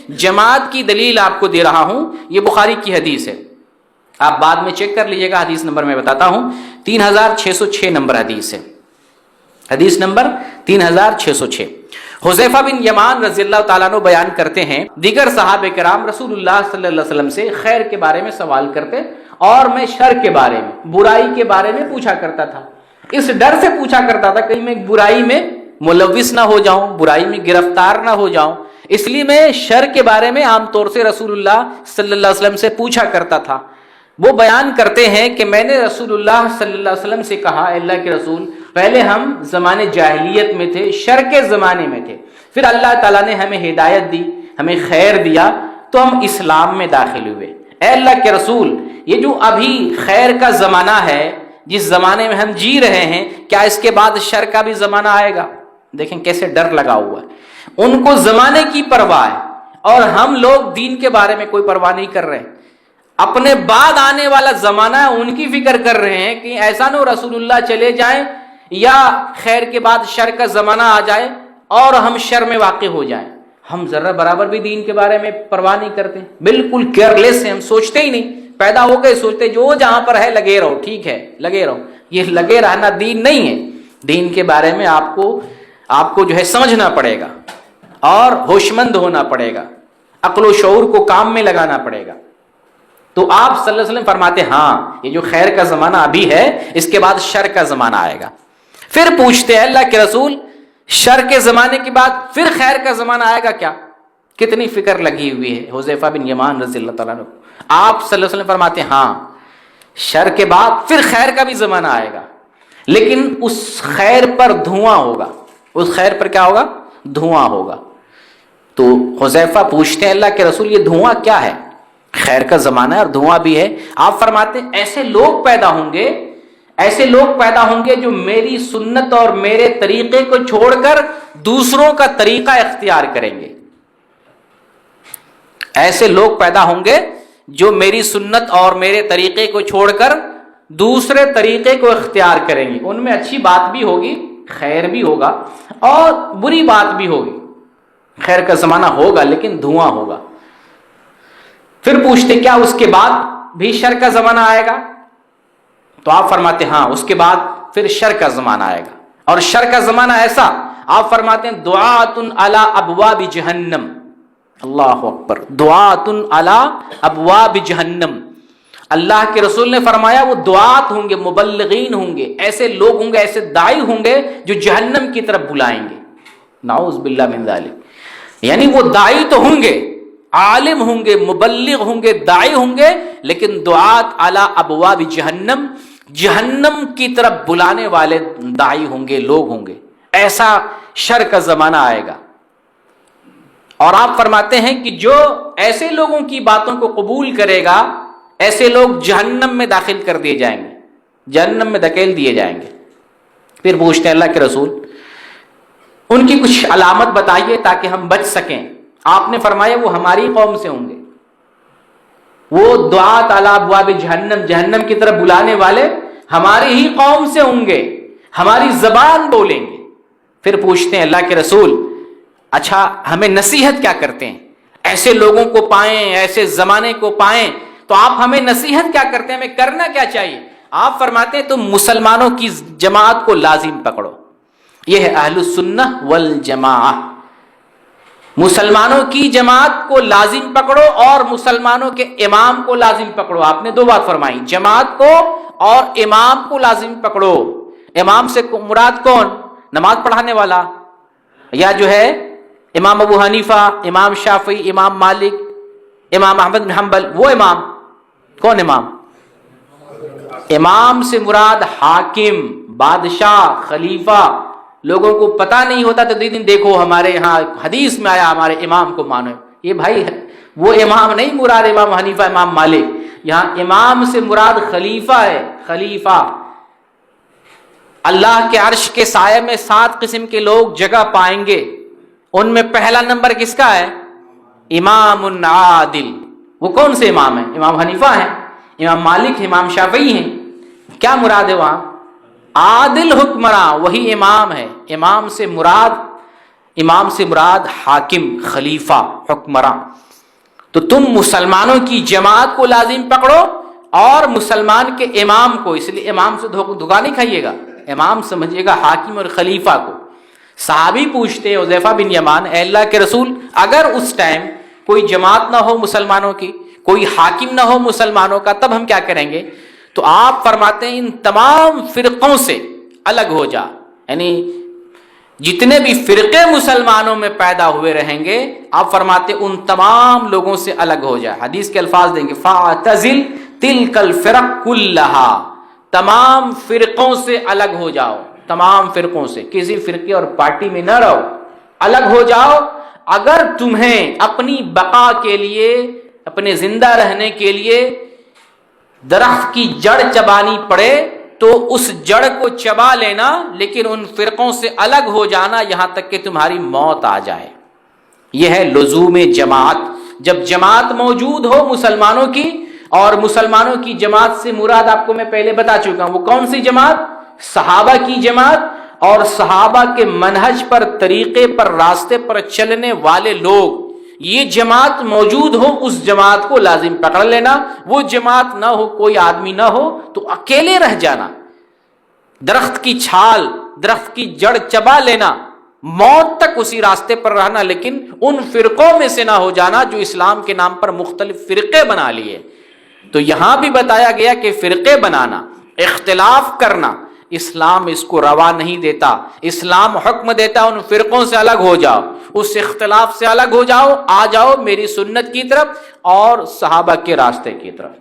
جماعت کی دلیل آپ کو دے رہا ہوں، یہ بخاری کی حدیث ہے، آپ بعد میں چیک کر لیجئے گا، حدیث نمبر میں بتاتا ہوں، 3606 نمبر حدیث ہے، حدیث نمبر 3606۔ حذیفہ بن یمان رضی اللہ تعالیٰ عنہ بیان کرتے ہیں، دیگر صحابہ کرام رسول اللہ صلی اللہ علیہ وسلم سے خیر کے بارے میں سوال کرتے اور میں شر کے بارے میں، برائی کے بارے میں پوچھا کرتا تھا، اس ڈر سے پوچھا کرتا تھا کہیں میں برائی میں ملوث نہ ہو جاؤں، برائی میں گرفتار نہ ہو جاؤں، اس لیے میں شر کے بارے میں عام طور سے رسول اللہ صلی اللہ علیہ وسلم سے پوچھا کرتا تھا۔ وہ بیان کرتے ہیں کہ میں نے رسول اللہ صلی اللہ علیہ وسلم سے کہا، اے اللہ کے رسول، پہلے ہم زمانے جاہلیت میں تھے، شر کے زمانے میں تھے، پھر اللہ تعالیٰ نے ہمیں ہدایت دی، ہمیں خیر دیا تو ہم اسلام میں داخل ہوئے۔ اے اللہ کے رسول، یہ جو ابھی خیر کا زمانہ ہے، جس زمانے میں ہم جی رہے ہیں، کیا اس کے بعد شر کا بھی زمانہ آئے گا؟ دیکھیں کیسے ڈر لگا ہوا ہے، ان کو زمانے کی پرواہ ہے اور ہم لوگ دین کے بارے میں کوئی پرواہ نہیں کر رہے ہیں، اپنے بعد آنے والا زمانہ ہے ان کی فکر کر رہے ہیں کہ ایسا نہ رسول اللہ چلے جائیں یا خیر کے بعد شر کا زمانہ آ جائے اور ہم شر میں واقع ہو جائیں۔ ہم ذرہ برابر بھی دین کے بارے میں پرواہ نہیں کرتے، بالکل کیئرلیس ہیں، ہم سوچتے ہی نہیں، پیدا ہو گئے سوچتے جو جہاں پر ہے لگے رہو، ٹھیک ہے لگے رہو، یہ لگے رہنا دین نہیں ہے۔ دین کے بارے میں آپ کو جو ہے سمجھنا پڑے گا اور ہوش مند ہونا پڑے گا، عقل و شعور کو کام میں لگانا پڑے گا۔ تو آپ صلی اللہ علیہ وسلم فرماتے ہاں یہ جو خیر کا زمانہ ابھی ہے، اس کے بعد شر کا زمانہ آئے گا۔ پھر پوچھتے ہیں اللہ کے رسول، شر کے زمانے کے بعد پھر خیر کا زمانہ آئے گا کیا؟ کتنی فکر لگی ہوئی ہے حذیفہ بن یمان رضی اللہ تعالیٰ عنہ۔ آپ صلی اللہ علیہ وسلم فرماتے ہیں ہاں شر کے بعد پھر خیر کا بھی زمانہ آئے گا، لیکن اس خیر پر دھواں ہوگا، اس خیر پر کیا ہوگا؟ دھواں ہوگا۔ تو حذیفہ پوچھتے ہیں اللہ کے رسول یہ دھواں کیا ہے؟ خیر کا زمانہ ہے اور دھواں بھی ہے۔ آپ فرماتے ہیں ایسے لوگ پیدا ہوں گے جو میری سنت اور میرے طریقے کو چھوڑ کر دوسروں کا طریقہ اختیار کریں گے۔ ایسے لوگ پیدا ہوں گے جو میری سنت اور میرے طریقے کو چھوڑ کر دوسرے طریقے کو اختیار کریں گے، ان میں اچھی بات بھی ہوگی، خیر بھی ہوگا اور بری بات بھی ہوگی۔ خیر کا زمانہ ہوگا لیکن دھواں ہوگا۔ پھر پوچھتے کیا اس کے بعد بھی شر کا زمانہ آئے گا؟ تو آپ فرماتے ہاں اس کے بعد پھر شر کا زمانہ آئے گا، اور شر کا زمانہ ایسا، آپ فرماتے ہیں دعات علی ابواب جہنم، اللہ اکبر، دعات علی ابواب جہنم۔ اللہ کے رسول نے فرمایا وہ دعات ہوں گے، مبلغین ہوں گے، ایسے لوگ ہوں گے، ایسے داعی ہوں گے جو جہنم کی طرف بلائیں گے، نعوذ باللہ من ذالک۔ یعنی وہ داعی تو ہوں گے، عالم ہوں گے، مبلغ ہوں گے، داعی ہوں گے، لیکن دعات علی ابواب جہنم، جہنم کی طرف بلانے والے داعی ہوں گے، لوگ ہوں گے۔ ایسا شر کا زمانہ آئے گا، اور آپ فرماتے ہیں کہ جو ایسے لوگوں کی باتوں کو قبول کرے گا، ایسے لوگ جہنم میں داخل کر دیے جائیں گے، جہنم میں دھکیل دیے جائیں گے۔ پھر پوچھتے ہیں اللہ کے رسول ان کی کچھ علامت بتائیے تاکہ ہم بچ سکیں۔ آپ نے فرمایا وہ ہماری قوم سے ہوں گے، وہ دعات علی ابواب جہنم، جہنم کی طرف بلانے والے ہماری ہی قوم سے ہوں گے، ہماری زبان بولیں گے۔ پھر پوچھتے ہیں اللہ کے رسول اچھا ہمیں نصیحت کیا کرتے ہیں؟ ایسے لوگوں کو پائیں، ایسے زمانے کو پائیں تو آپ ہمیں نصیحت کیا کرتے ہیں، ہمیں کرنا کیا چاہیے؟ آپ فرماتے ہیں تم مسلمانوں کی جماعت کو لازم پکڑو، یہ ہے اہل السنہ والجماعہ، مسلمانوں کی جماعت کو لازم پکڑو اور مسلمانوں کے امام کو لازم پکڑو۔ آپ نے دو بات فرمائی، جماعت کو اور امام کو لازم پکڑو۔ امام سے مراد کون؟ نماز پڑھانے والا، یا جو ہے امام ابو حنیفہ، امام شافعی، امام مالک، امام احمد بن حنبل، وہ امام کون؟ امام امام سے مراد حاکم، بادشاہ، خلیفہ۔ لوگوں کو پتہ نہیں ہوتا تو دن دیکھو ہمارے یہاں حدیث میں آیا ہمارے امام کو مانو، یہ بھائی وہ امام نہیں مراد امام حنیفہ، امام مالک، یہاں امام سے مراد خلیفہ ہے، خلیفہ۔ اللہ کے عرش کے سائے میں 7 قسم کے لوگ جگہ پائیں گے، ان میں پہلا نمبر کس کا ہے؟ امام عادل۔ وہ کون سے امام ہیں؟ امام حنیفہ ہیں، امام مالک ہیں، امام شافعی ہیں۔ کیا مراد ہے وہاں؟ عادل حکمراں، وہی امام ہے۔ امام سے مراد امام سے مراد حاکم، خلیفہ، حکمراں. تو تم مسلمانوں کی جماعت کو لازم پکڑو اور مسلمان کے امام کو. اس لیے امام سے دھوکہ نہیں کھائیے گا، امام سمجھیے گا حاکم اور خلیفہ کو. صحابی پوچھتے ہیں حذیفہ بن یمان، اے اللہ کے رسول، اگر اس ٹائم کوئی جماعت نہ ہو مسلمانوں کی، کوئی حاکم نہ ہو مسلمانوں کا، تب ہم کیا کریں گے؟ تو آپ فرماتے ہیں ان تمام فرقوں سے الگ ہو جا. یعنی جتنے بھی فرقے مسلمانوں میں پیدا ہوئے رہیں گے، آپ فرماتے ان تمام لوگوں سے الگ ہو جائے. حدیث کے الفاظ دیں گے، فَاعْتَزِلْ تِلْكَ الْفِرَقْ كُلَّهَا، تمام فرقوں سے الگ ہو جاؤ. تمام فرقوں سے، کسی فرقے اور پارٹی میں نہ رہو، الگ ہو جاؤ. اگر تمہیں اپنی بقا کے لیے، اپنے زندہ رہنے کے لیے درخت کی جڑ چبانی پڑے تو اس جڑ کو چبا لینا، لیکن ان فرقوں سے الگ ہو جانا یہاں تک کہ تمہاری موت آ جائے. یہ ہے لزوم جماعت. جب جماعت موجود ہو مسلمانوں کی، اور مسلمانوں کی جماعت سے مراد آپ کو میں پہلے بتا چکا ہوں وہ کون سی جماعت؟ صحابہ کی جماعت، اور صحابہ کے منہج پر، طریقے پر، راستے پر چلنے والے لوگ. یہ جماعت موجود ہو، اس جماعت کو لازم پکڑ لینا. وہ جماعت نہ ہو، کوئی آدمی نہ ہو تو اکیلے رہ جانا، درخت کی چھال، درخت کی جڑ چبا لینا، موت تک اسی راستے پر رہنا، لیکن ان فرقوں میں سے نہ ہو جانا جو اسلام کے نام پر مختلف فرقے بنا لیے. تو یہاں بھی بتایا گیا کہ فرقے بنانا، اختلاف کرنا، اسلام اس کو روا نہیں دیتا. اسلام حکم دیتا ان فرقوں سے الگ ہو جاؤ، اس اختلاف سے الگ ہو جاؤ، آ جاؤ میری سنت کی طرف اور صحابہ کے راستے کی طرف.